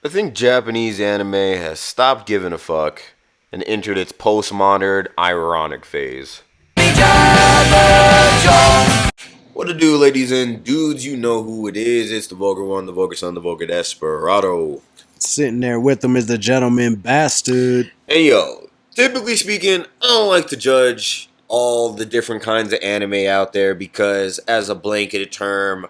I think Japanese anime has stopped giving a fuck and entered its postmodern ironic phase. What to do, ladies and dudes? You know who it is. It's the vulgar one, the vulgar son, the vulgar desperado. Sitting there with him is the gentleman bastard. Hey yo, typically speaking, I don't like to judge all the different kinds of anime out there because, as a blanketed term,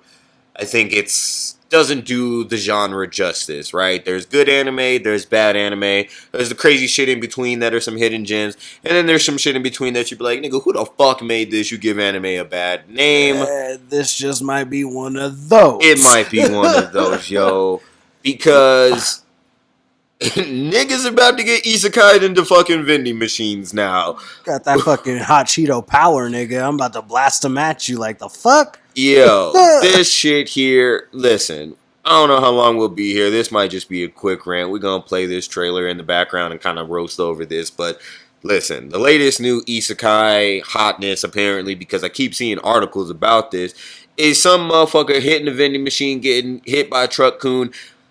I think it's doesn't do the genre justice, right? There's good anime, there's bad anime, there's the crazy shit in between that are some hidden gems, and then there's some shit in between that you'd be like, nigga, who the fuck made this? You give anime a bad name. This just might be one of those. It might be one of those, yo. Because niggas about to get isekai into fucking vending machines now. Got that fucking hot Cheeto power, nigga. I'm about to blast them at you like the fuck. Yo, this shit here, listen, I don't know how long we'll be here. This might just be a quick rant. We're going to play this trailer in the background and kind of roast over this. But listen, the latest new isekai hotness, apparently, because I keep seeing articles about this, is some motherfucker hitting a vending machine, getting hit by a truck coon,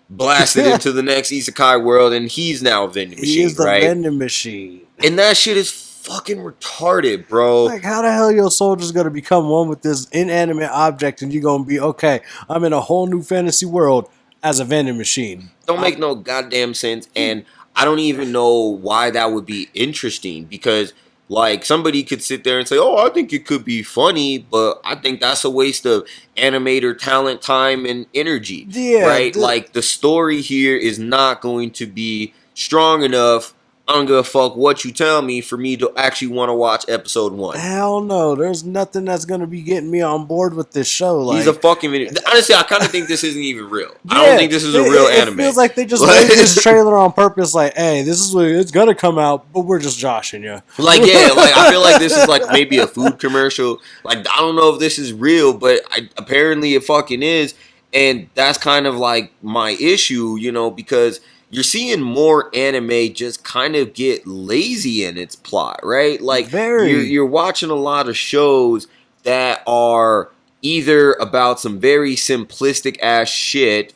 blasted into the next isekai world, and he's now a vending machine, He is the right? vending machine. And that shit is fucking retarded, bro. Like, how the hell your soldier's gonna become one with this inanimate object and you're gonna be, okay, I'm in a whole new fantasy world as a vending machine? Don't make no goddamn sense, and I don't even know why that would be interesting, because like somebody could sit there and say, oh, I think it could be funny, but I think that's a waste of animator talent, time, and energy. Yeah, right? Like the story here is not going to be strong enough. I don't give a fuck what you tell me for me to actually want to watch episode 1. Hell no, there's nothing that's gonna be getting me on board with this show. Like, He's a fucking video. Honestly, I kind of think this isn't even real. I don't think this is a real anime. It feels like they just made this trailer on purpose. Like, hey, this is what it's gonna come out, but we're just joshing you. Like, yeah, like I feel like this is like maybe a food commercial. Like, I don't know if this is real, but apparently it fucking is, and that's kind of like my issue, because you're seeing more anime just kind of get lazy in its plot, right? Like, you're watching a lot of shows that are either about some very simplistic ass shit,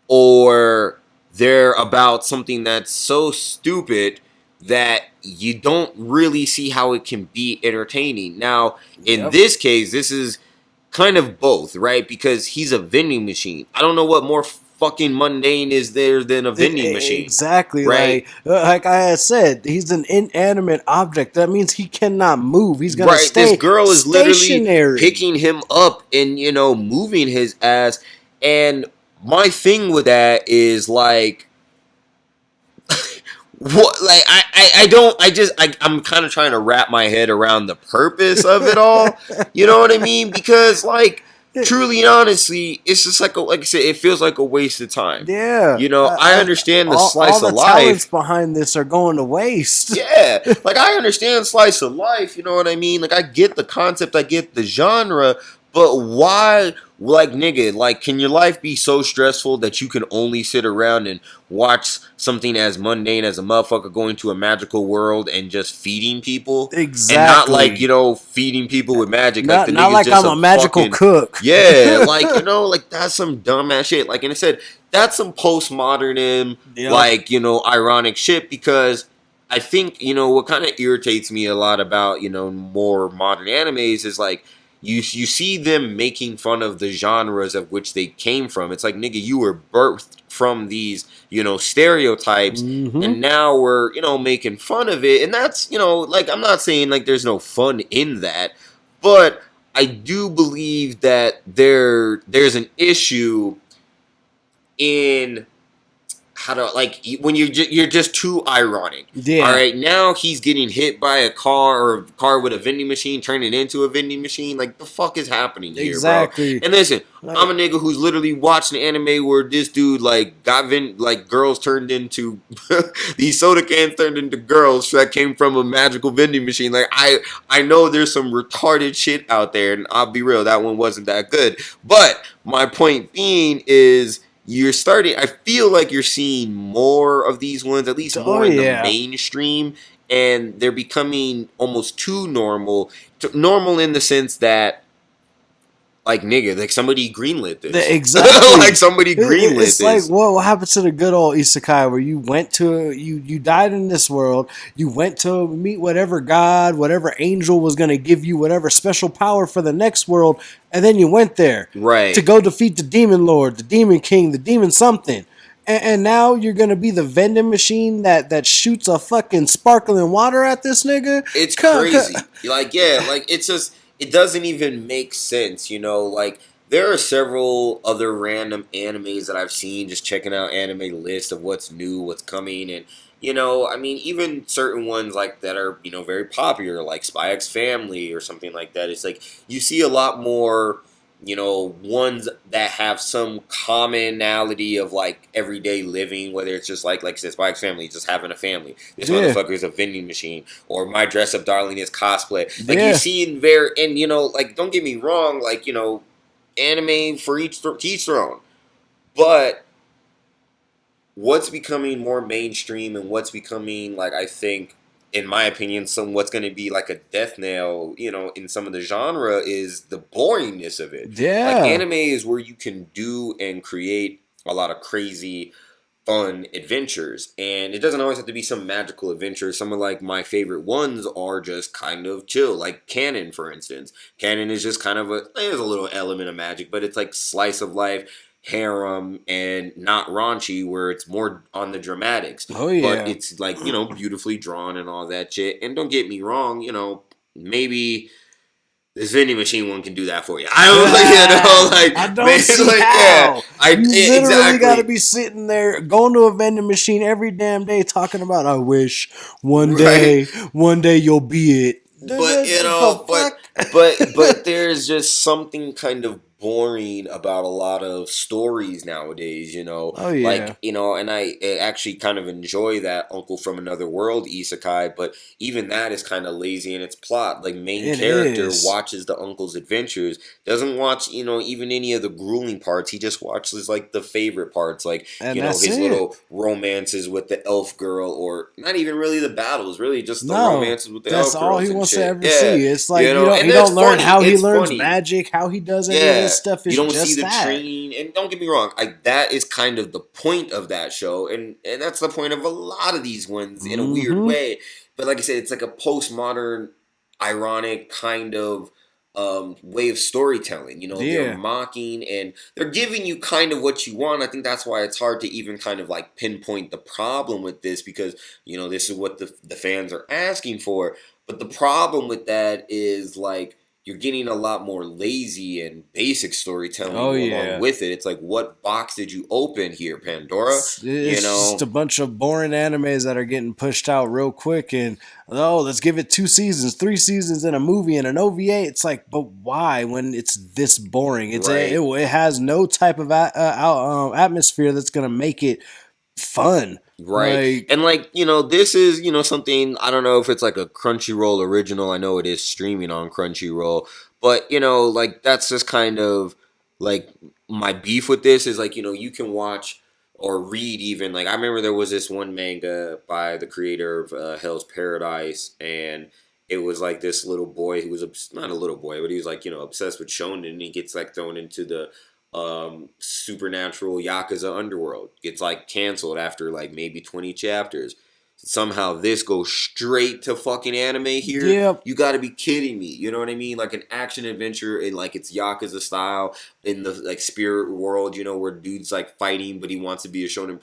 or they're about something that's so stupid that you don't really see how it can be entertaining. Now, in this case, this is kind of both, right? Because he's a vending machine. I don't know what more fucking mundane is there than a vending machine. Exactly, right? Like I had said, he's an inanimate object. That means he cannot move. He's gonna stay This girl is stationary. literally picking him up and moving his ass. And my thing with that is like, what? Like I'm kind of trying to wrap my head around the purpose of it all. You know what I mean? Because like, truly and honestly, it's just like I said, it feels like a waste of time. Yeah, I understand the slice all of the life. talents behind this are going to waste. Yeah, like I understand slice of life. You know what I mean? Like I get the concept, I get the genre, but why? Like, nigga, like, can your life be so stressful that you can only sit around and watch something as mundane as a motherfucker going to a magical world and just feeding people? Exactly. And not like, feeding people with magic. Not, like, not like I'm a magical fucking cook. Yeah, like, like, that's some dumbass shit. Like, and it said, that's some postmodern, like, ironic shit, because I think, what kind of irritates me a lot about, more modern animes is, like, you see them making fun of the genres of which they came from. It's like, nigga, you were birthed from these, stereotypes, and now we're, making fun of it. And that's, like, I'm not saying, like, there's no fun in that, but I do believe that there's an issue in how to, like, when you're just too ironic. Yeah. All right, now he's getting hit by a car, or a car with a vending machine turning into a vending machine. Like, the fuck is happening here, Exactly. bro? And listen, I'm a nigga who's literally watching anime where this dude like got girls turned into these soda cans turned into girls that came from a magical vending machine. Like, I know there's some retarded shit out there, and I'll be real, that one wasn't that good. But my point being is, I feel like you're seeing more of these ones, at least more in the mainstream, and they're becoming almost too normal. Normal in the sense that Like nigga, like somebody greenlit this. Exactly. Like somebody greenlit It's like this. what happened to the good old Isekai where you went to you died in this world, you went to meet whatever god, whatever angel was going to give you whatever special power for the next world, and then you went there to Right. go defeat the demon lord, the demon king, the demon something. And now you're gonna be the vending machine that shoots a fucking sparkling water at this nigga. It's crazy. Like, yeah, like it's just it doesn't even make sense, you know. Like there are several other random animes that I've seen just checking out anime lists of what's new, what's coming, and I mean, even certain ones like that are very popular, like Spy X Family or something like that. It's like you see a lot more. Ones that have some commonality of like everyday living, whether it's just like I said, Spy X Family, just having a family. This Yeah, motherfucker is a vending machine, or my dress up darling is cosplay. Like you yeah, see in very, and like don't get me wrong, like anime for each their own, but what's becoming more mainstream and what's becoming like I think, in my opinion, what's going to be like a death nail, in some of the genre is the boringness of it. Like yeah. anime is where you can do and create a lot of crazy fun adventures, and it doesn't always have to be some magical adventure. Some of like my favorite ones are just kind of chill, like Canon, for instance. Canon is just kind of there's a little element of magic, but it's like slice of life harem and not raunchy, where it's more on the dramatics, Oh but yeah. it's like beautifully drawn and all that shit. And don't get me wrong, maybe this vending machine one can do that for you. I don't, I like, don't man, see like, yeah, how. You literally got to exactly, be sitting there going to a vending machine every damn day talking about, I wish right. one day you'll be it. But The fuck? but there's just something kind of boring about a lot of stories nowadays, Oh yeah. like and I actually kind of enjoy that Uncle from Another World isekai, but even that is kind of lazy in its plot. Like main It character is. watches the uncle's adventures, doesn't watch even any of the grueling parts. He just watches like the favorite parts, like And that's his it. little romances with the elf girl, or not even really the battles, really just the No. romances with the That's elf all he girls and wants to shit. ever Yeah, see. It's like and you that's don't learn funny. how he It's learns funny. magic, how he does any of this Yeah, stuff. you It's don't see just the that. training, and don't get me wrong, that is kind of the point of that show, and that's the point of a lot of these ones in a weird Mm-hmm. way. But like I said, it's like a postmodern, ironic kind of way of storytelling. They're Yeah. mocking and they're giving you kind of what you want. I think that's why it's hard to even kind of like pinpoint the problem with this, because this is what the fans are asking for. But the problem with that is like you're getting a lot more lazy and basic storytelling to Oh go along yeah. with it. It's like, what box did you open here, Pandora? You It's just a know, bunch of boring animes that are getting pushed out real quick, and oh, let's give it 2 seasons, 3 seasons in a movie and an OVA. It's like, but why when it's this boring? right. It has no type of atmosphere that's gonna make it fun. Right. Like, And like, this is, something, I don't know if it's like a Crunchyroll original. I know it is streaming on Crunchyroll, but like that's just kind of like my beef with this is like, you can watch or read even like I remember there was this one manga by the creator of Hell's Paradise, and it was like this little boy who was not a little boy, but he was like, obsessed with shonen, and he gets like thrown into the supernatural yakuza underworld, gets like canceled after like maybe 20 chapters. Somehow this goes straight to fucking anime here. yep, You got to be kidding me. You know what I mean? Like an action adventure in like it's yakuza style in the like spirit world, where dude's like fighting but he wants to be a shonen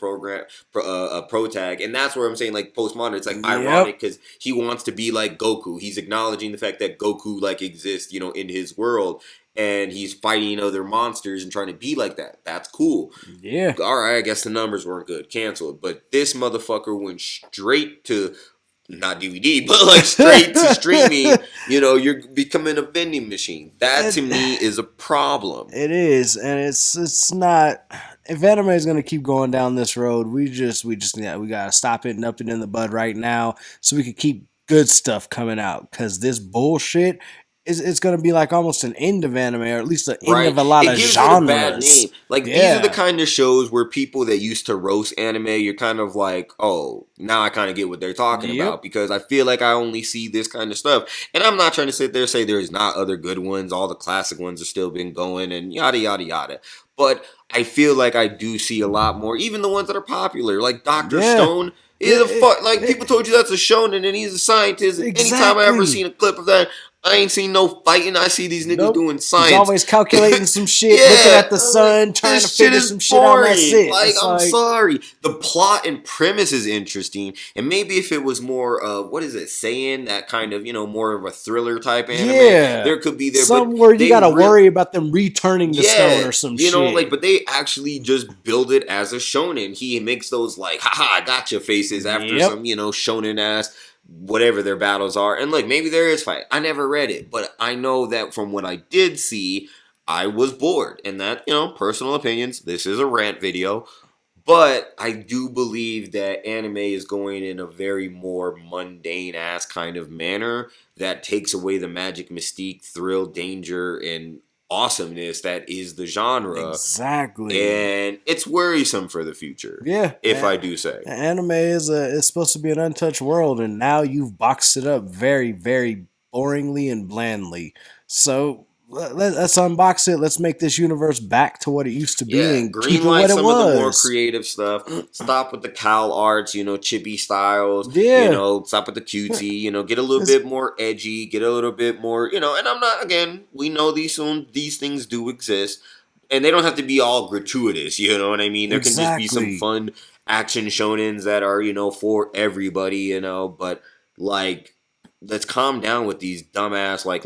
a pro tag. And that's where I'm saying like postmodern, it's like yep, ironic cuz he wants to be like Goku. He's acknowledging the fact that Goku like exists, in his world, and he's fighting other monsters and trying to be like that. That's cool. yeah. All right, I guess the numbers weren't good, canceled. But this motherfucker went straight to not DVD, but like straight to streaming. You're becoming a vending machine. That it, to me is a problem. it is, and it's not. If anime is gonna keep going down this road, yeah, we gotta stop it and nip it in the bud right now, so we can keep good stuff coming out. Cause this bullshit it's going to be like almost an end of anime, or at least an end Right? of a lot It of gives it a bad name. genres. Like these are the Yeah. kind of shows where people that used to roast anime, you're kind of like, oh, now I kind of get what they're talking Yep. about because I feel like I only see this kind of stuff. And I'm not trying to sit there and say there's not other good ones. All the classic ones are still been going and yada yada yada. But I feel like I do see a lot more, even the ones that are popular, like Doctor Yeah. Stone. Is a It, fuck like people told you that's a shonen and he's a scientist. And anytime I ever exactly. seen a clip of that, I ain't seen no fighting. I see these niggas Nope. doing He's science. always calculating some shit, looking Yeah, at the I'm like, sun, trying to this shit figure is some shit out, and that's boring. it. Like, It's I'm like, sorry. The plot and premise is interesting, and maybe if it was more of what is it saying that kind of more of a thriller type anime, yeah. there could be there. But Somewhere you they gotta really, worry about them returning the stone yeah, or some shit. but they actually just build it as a shonen. He makes those like, haha, I gotcha faces after Yep. some shonen ass whatever their battles are. And look, maybe there is fight. I never read it, but I know that from what I did see, I was bored. And that, personal opinions. This is a rant video. But I do believe that anime is going in a very more mundane ass kind of manner that takes away the magic, mystique, thrill, danger, and awesomeness that is the genre. Exactly. And it's worrisome for the future. Yeah. If I do say. Anime is supposed to be an untouched world, and now you've boxed it up very, very boringly and blandly. So let's unbox it. Let's make this universe back to what it used to be Yeah, and keep it greenlight what it some of the more was. creative stuff. Stop with the cowl arts, chibi styles. Yeah. Stop with the cutesy. Get a little It's- bit more edgy. Get a little bit more. And I'm not again. We know these things do exist, and they don't have to be all gratuitous. You know what I mean? There can just be some exactly. fun action shonens that are for everybody. But like, let's calm down with these dumbass like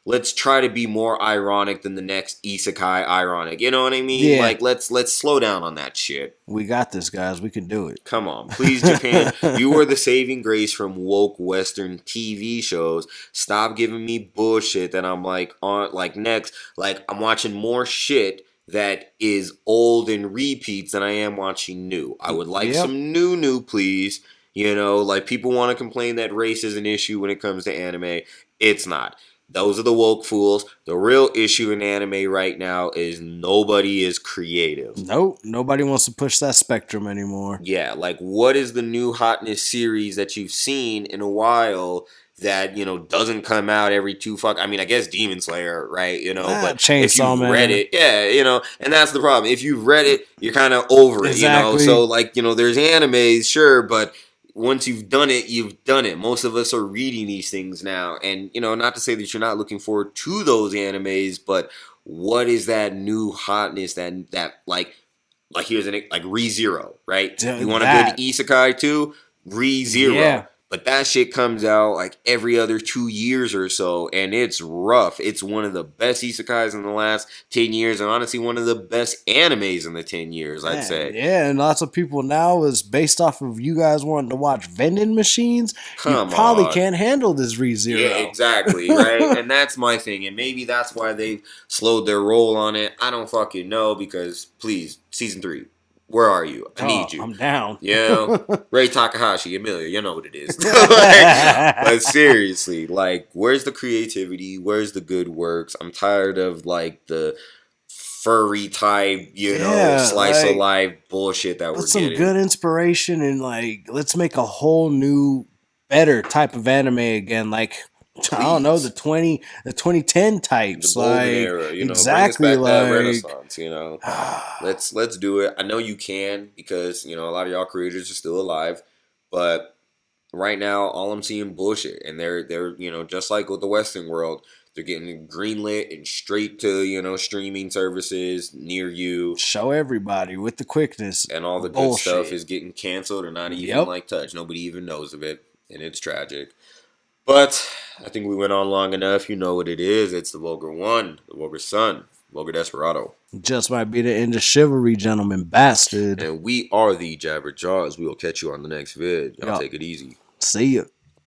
let's try to be more ironic than the next isekai ironic. You know what I mean? Yeah. Like let's slow down on that shit. We got this, guys. We can do it. Come on, please, Japan. You were the saving grace from woke Western TV shows. Stop giving me bullshit that I'm like on like next. Like I'm watching more shit that is old and repeats than I am watching new. I would like Yep. some new, please. Like people want to complain that race is an issue when it comes to anime. It's not. Those are the woke fools. The real issue in anime right now is nobody is creative. Nope. Nobody wants to push that spectrum anymore. Yeah, like what is the new hotness series that you've seen in a while that doesn't come out every I mean, I guess Demon Slayer, right? But if Chainsaw you've Man. read it, yeah, and that's the problem. If you've read it, you're kind of over it, Exactly. So like there's animes, sure, but once you've done it, you've done it. Most of us are reading these things now, and not to say that you're not looking forward to those animes, but what is that new hotness that like here's an like ReZero, right? You want a good isekai too? ReZero. Yeah. But that shit comes out like every other 2 years or so, and it's rough. It's one of the best isekais in the last 10 years, and honestly, one of the best animes in the 10 years, I'd say. Yeah, and lots of people now is based off of you guys wanting to watch vending machines. Come you probably on. can't handle this ReZero. Yeah, exactly, right? And that's my thing, and maybe that's why they've slowed their roll on it. I don't fucking know, because please, season 3. Where are you? I need you. I'm down. Ray Takahashi, Amelia, you know what it is. But seriously, like, where's the creativity? Where's the good works? I'm tired of like the furry type, slice of life bullshit that we're some getting. good inspiration and like let's make a whole new, better type of anime again. Like I don't know, the 2010 types, the golden like era, exactly, bring us back like that Renaissance, let's do it. I know you can because a lot of y'all creators are still alive, but right now all I'm seeing bullshit, and they're just like with the Western world, they're getting greenlit and straight to streaming services near you. Show everybody with the quickness, and all the good stuff is getting canceled or not even like touched. Nobody even knows of it, and it's tragic. But I think we went on long enough. You know what it is. It's the Vulgar One, the Vulgar Son, Vulgar Desperado. Just might be the end of chivalry, gentlemen, bastard. And we are the Jabber Jaws. We will catch you on the next vid. Y'all take it easy. See ya.